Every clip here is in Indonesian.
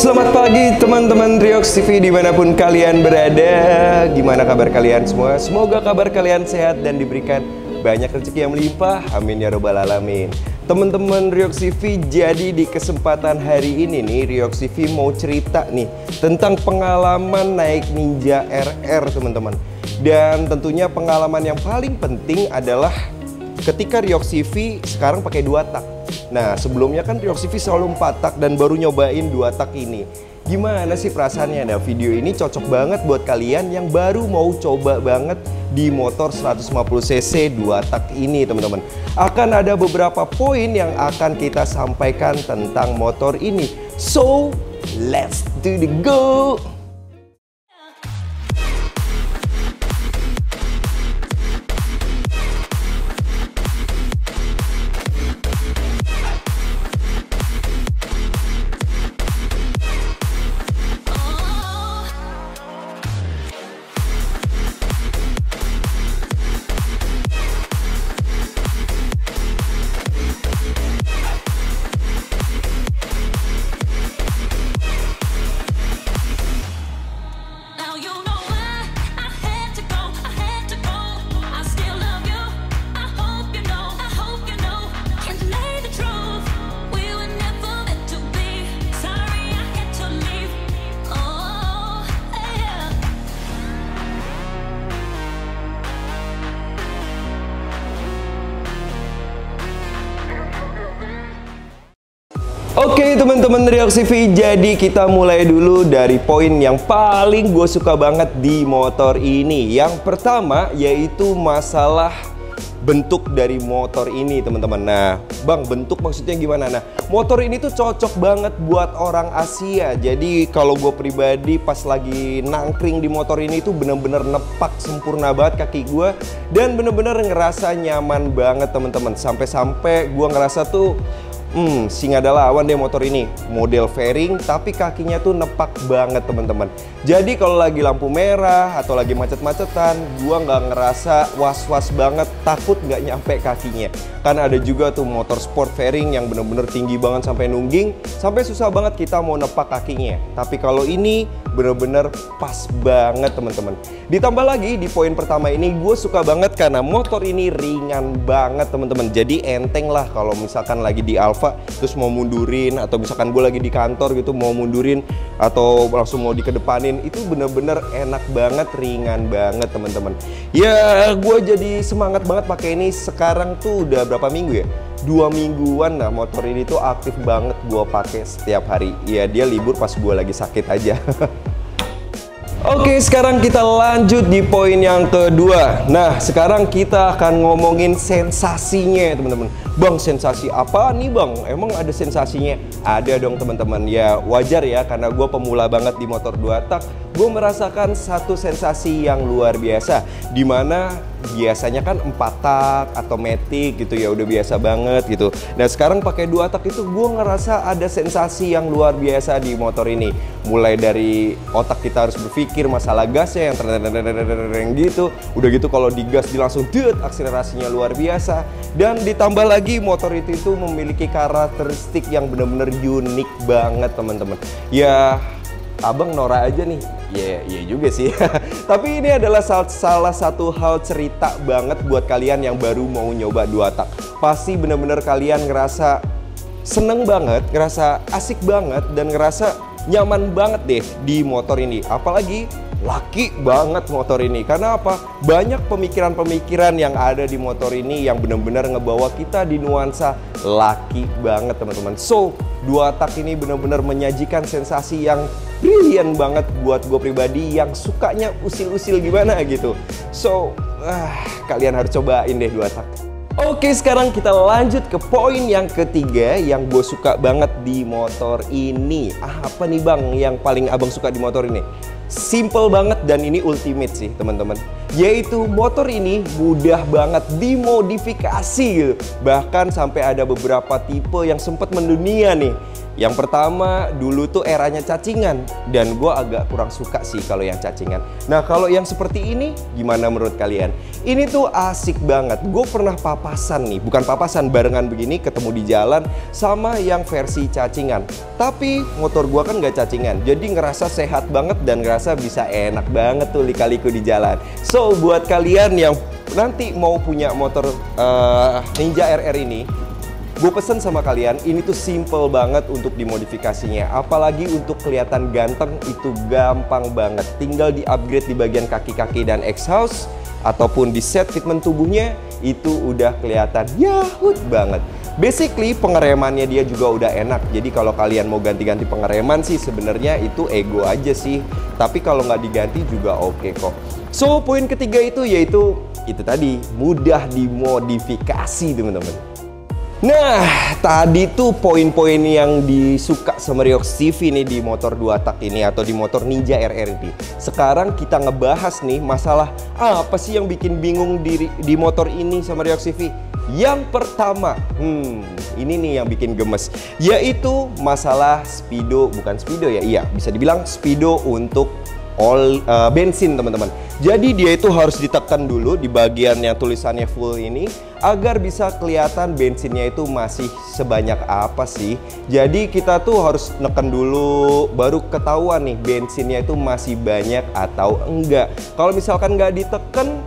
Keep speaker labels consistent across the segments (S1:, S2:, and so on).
S1: Selamat pagi teman-teman Riox TV dimanapun kalian berada. Gimana kabar kalian semua? Semoga kabar kalian sehat dan diberikan banyak rezeki yang melimpah. Amin ya robbal alamin. Teman-teman Riox TV, jadi di kesempatan hari ini nih Riox TV mau cerita nih tentang pengalaman naik Ninja RR teman-teman. Dan tentunya pengalaman yang paling penting adalah ketika Riox TV sekarang pakai 2 tak. Nah, sebelumnya kan Riox TV selalu 4 tak dan baru nyobain 2 tak ini. Gimana sih perasaannya? Nah, video ini cocok banget buat kalian yang baru mau coba banget di motor 150cc 2 tak ini, teman-teman. Akan ada beberapa poin yang akan kita sampaikan tentang motor ini. So, let's do the go! Oke teman-teman Riox TV, jadi kita mulai dulu dari poin yang paling gue suka banget di motor ini. Yang pertama yaitu masalah bentuk dari motor ini teman-teman. Nah bang, bentuk maksudnya gimana? Nah, motor ini tuh cocok banget buat orang Asia. Jadi kalau gue pribadi pas lagi nangkring di motor ini tuh bener-bener nepak sempurna banget kaki gue. Dan bener-bener ngerasa nyaman banget teman-teman. Sampai-sampai gue ngerasa tuh singa adalah lawan deh motor ini. Model fairing tapi kakinya tuh nepak banget teman-teman. Jadi kalau lagi lampu merah atau lagi macet-macetan, gua nggak ngerasa was-was banget, takut nggak nyampe kakinya. Kan ada juga tuh motor sport fairing yang bener-bener tinggi banget sampai nungging, sampai susah banget kita mau nepak kakinya. Tapi kalau ini bener-bener pas banget teman-teman. Ditambah lagi di poin pertama ini gue suka banget karena motor ini ringan banget teman-teman. Jadi enteng lah kalau misalkan lagi di Alfa terus mau mundurin, atau misalkan gue lagi di kantor gitu mau mundurin atau langsung mau dikedepanin, itu bener-bener enak banget, ringan banget teman-teman. Ya gue jadi semangat banget pakai ini. Sekarang tuh udah berapa minggu ya? 2 mingguan. Nah motor ini tuh aktif banget gue pakai setiap hari. Ya dia libur pas gue lagi sakit aja. Oke, sekarang kita lanjut di poin yang kedua. Nah, sekarang kita akan ngomongin sensasinya, teman-teman. Bang, sensasi apa nih bang? Emang ada sensasinya? Ada dong teman-teman. Ya wajar ya, karena gue pemula banget di motor 2 tak. Gue merasakan satu sensasi yang luar biasa. Dimana biasanya kan 4 tak atau matic gitu ya, udah biasa banget gitu. Nah sekarang pakai 2 tak itu gue ngerasa ada sensasi yang luar biasa di motor ini. Mulai dari otak kita harus berpikir masalah gasnya yang gitu. Udah gitu kalau digas dia langsung akselerasinya luar biasa. Dan ditambah lagi motor itu memiliki karakteristik yang benar-benar unik banget teman-teman. Ya abang norak aja nih. Iya juga sih. Tapi ini adalah salah satu hal cerita banget buat kalian yang baru mau nyoba 2 tak. Pasti bener-bener kalian ngerasa seneng banget, ngerasa asik banget, dan ngerasa nyaman banget deh di motor ini. Apalagi laki banget motor ini. Karena apa? Banyak pemikiran-pemikiran yang ada di motor ini yang benar-benar ngebawa kita di nuansa laki banget teman-teman. So 2 tak ini benar-benar menyajikan sensasi yang brilian banget buat gue pribadi yang sukanya usil-usil gimana gitu. So kalian harus cobain deh 2 tak. Oke, sekarang kita lanjut ke poin yang ketiga yang gue suka banget di motor ini. Apa nih bang yang paling abang suka di motor ini? Simple banget dan ini ultimate sih teman-teman. Yaitu motor ini mudah banget dimodifikasi gitu. Bahkan sampai ada beberapa tipe yang sempat mendunia nih. Yang pertama, dulu tuh eranya cacingan, dan gue agak kurang suka sih kalau yang cacingan. Nah, kalau yang seperti ini, gimana menurut kalian? Ini tuh asik banget. Gue pernah papasan nih, bukan papasan, barengan begini ketemu di jalan sama yang versi cacingan. Tapi motor gue kan nggak cacingan, jadi ngerasa sehat banget dan ngerasa bisa enak banget tuh lika-liku di jalan. So, buat kalian yang nanti mau punya motor Ninja RR ini, gue pesen sama kalian, ini tuh simple banget untuk dimodifikasinya. Apalagi untuk kelihatan ganteng itu gampang banget. Tinggal di-upgrade di bagian kaki-kaki dan exhaust, ataupun di set fitment tubuhnya, itu udah kelihatan yahut banget. Basically pengeremannya dia juga udah enak. Jadi kalau kalian mau ganti-ganti pengereman sih sebenarnya itu ego aja sih. Tapi kalau nggak diganti juga oke kok. So, poin ketiga itu yaitu itu tadi, mudah dimodifikasi teman-teman. Nah, tadi tuh poin-poin yang disuka sama Riox TV nih di motor 2 tak ini atau di motor Ninja RR ini. Sekarang kita ngebahas nih masalah apa sih yang bikin bingung di motor ini sama Riox TV. Yang pertama, ini nih yang bikin gemes, yaitu masalah speedo, bukan speedo ya, iya bisa dibilang speedo untuk bensin teman-teman. Jadi dia itu harus ditekan dulu di bagian yang tulisannya full ini agar bisa kelihatan bensinnya itu masih sebanyak apa sih. Jadi kita tuh harus neken dulu baru ketahuan nih bensinnya itu masih banyak atau enggak. Kalau misalkan nggak diteken,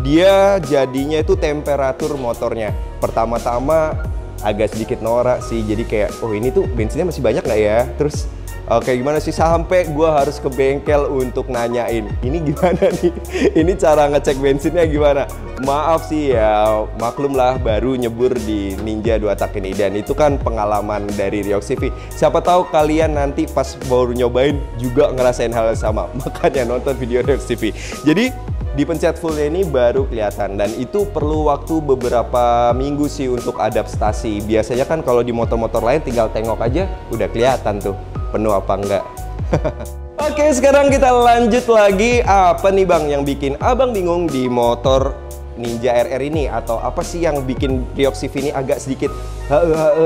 S1: dia jadinya itu temperatur motornya pertama-tama agak sedikit norak sih. Jadi kayak, oh ini tuh bensinnya masih banyak nggak ya? Terus oke, gimana sih, sampai gue harus ke bengkel untuk nanyain, ini gimana nih, ini cara ngecek bensinnya gimana. Maaf sih ya, maklum lah baru nyebur di Ninja 2 tak ini, dan itu kan pengalaman dari Riox TV. Siapa tahu kalian nanti pas baru nyobain juga ngerasain hal yang sama, makanya nonton video Riox TV. Jadi dipencet fullnya ini baru kelihatan, dan itu perlu waktu beberapa minggu sih untuk adaptasi. Biasanya kan kalau di motor-motor lain tinggal tengok aja udah kelihatan tuh penuh apa enggak. Oke, sekarang kita lanjut lagi. Apa nih bang yang bikin abang bingung di motor Ninja RR ini, atau apa sih yang bikin Riox TV ini agak sedikit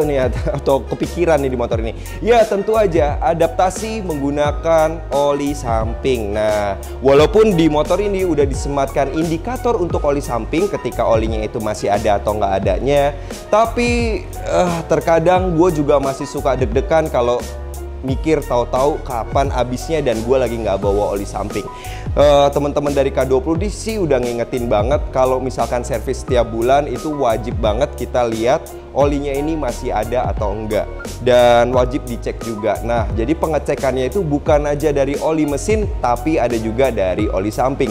S1: nih atau kepikiran nih di motor ini? Ya tentu aja adaptasi menggunakan oli samping. Nah, walaupun di motor ini udah disematkan indikator untuk oli samping ketika olinya itu masih ada atau nggak adanya, tapi terkadang gue juga masih suka deg-degan kalau mikir tahu-tahu kapan habisnya dan gue lagi nggak bawa oli samping. Teman-teman dari K20 sih udah ngingetin banget kalau misalkan servis setiap bulan itu wajib banget kita lihat olinya ini masih ada atau enggak, dan wajib dicek juga. Nah, jadi pengecekannya itu bukan aja dari oli mesin tapi ada juga dari oli samping.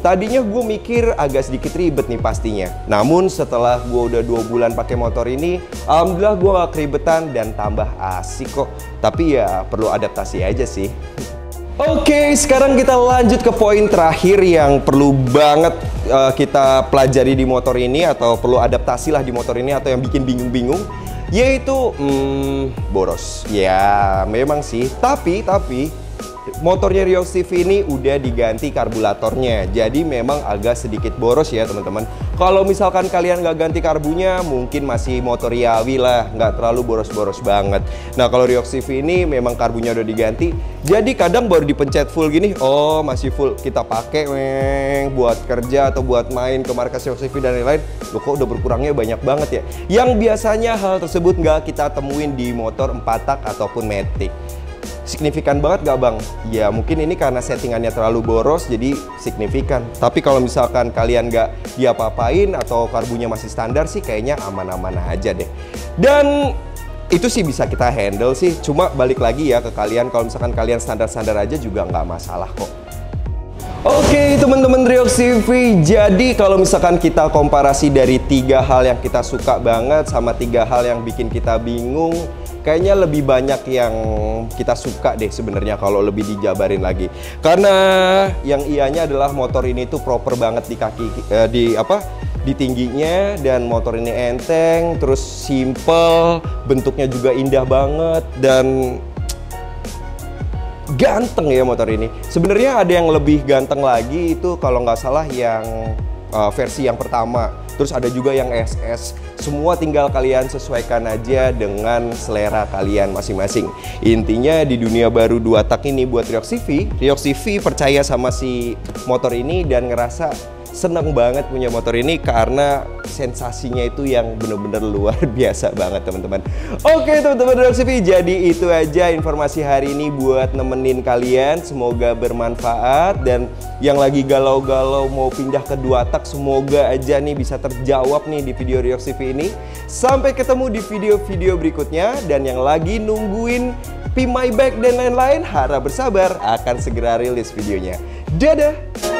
S1: Tadinya gue mikir agak sedikit ribet nih pastinya. Namun setelah gue udah 2 bulan pakai motor ini, alhamdulillah gue gak keribetan dan tambah asik kok. Tapi ya perlu adaptasi aja sih. Oke, sekarang kita lanjut ke poin terakhir yang perlu banget kita pelajari di motor ini, atau perlu adaptasi lah di motor ini, atau yang bikin bingung-bingung, yaitu boros. Ya memang sih, tapi motornya Riox TV ini udah diganti karburatornya, jadi memang agak sedikit boros ya teman-teman. Kalau misalkan kalian nggak ganti karbunya, mungkin masih motor Yawi lah, nggak terlalu boros-boros banget. Nah, kalau Riox TV ini memang karbunya udah diganti, jadi kadang baru dipencet full gini, oh masih full, kita pakai buat kerja atau buat main ke markas Riox TV dan lain-lain, loh kok udah berkurangnya banyak banget ya. Yang biasanya hal tersebut nggak kita temuin di motor 4 tak ataupun Matic. Signifikan banget gak bang? Ya mungkin ini karena settingannya terlalu boros jadi signifikan. Tapi kalau misalkan kalian gak diapa-apain atau karbunya masih standar sih kayaknya aman-aman aja deh. Dan itu sih bisa kita handle sih. Cuma balik lagi ya ke kalian, kalau misalkan kalian standar-standar aja juga nggak masalah kok. Oke teman-teman Riox TV, jadi kalau misalkan kita komparasi dari 3 hal yang kita suka banget sama 3 hal yang bikin kita bingung, kayaknya lebih banyak yang kita suka deh sebenarnya kalau lebih dijabarin lagi. Karena yang ianya adalah motor ini tuh proper banget di kaki, di tingginya, dan motor ini enteng, terus simple, bentuknya juga indah banget, dan ganteng ya motor ini. Sebenarnya ada yang lebih ganteng lagi, itu kalau nggak salah yang versi yang pertama. Terus ada juga yang SS. Semua tinggal kalian sesuaikan aja dengan selera kalian masing-masing. Intinya di dunia baru 2 tak ini buat Ryox CV percaya sama si motor ini dan ngerasa seneng banget punya motor ini karena sensasinya itu yang bener-bener luar biasa banget teman-teman. Oke teman-teman Ryox CV, jadi itu aja informasi hari ini buat nemenin kalian. Semoga bermanfaat, dan yang lagi galau-galau mau pindah ke 2 tak semoga aja nih bisa terjawab nih di video Ryox CV ini. Sampai ketemu di video-video berikutnya, dan yang lagi nungguin P Maybach dan lain-lain harap bersabar, akan segera rilis videonya. Dadah!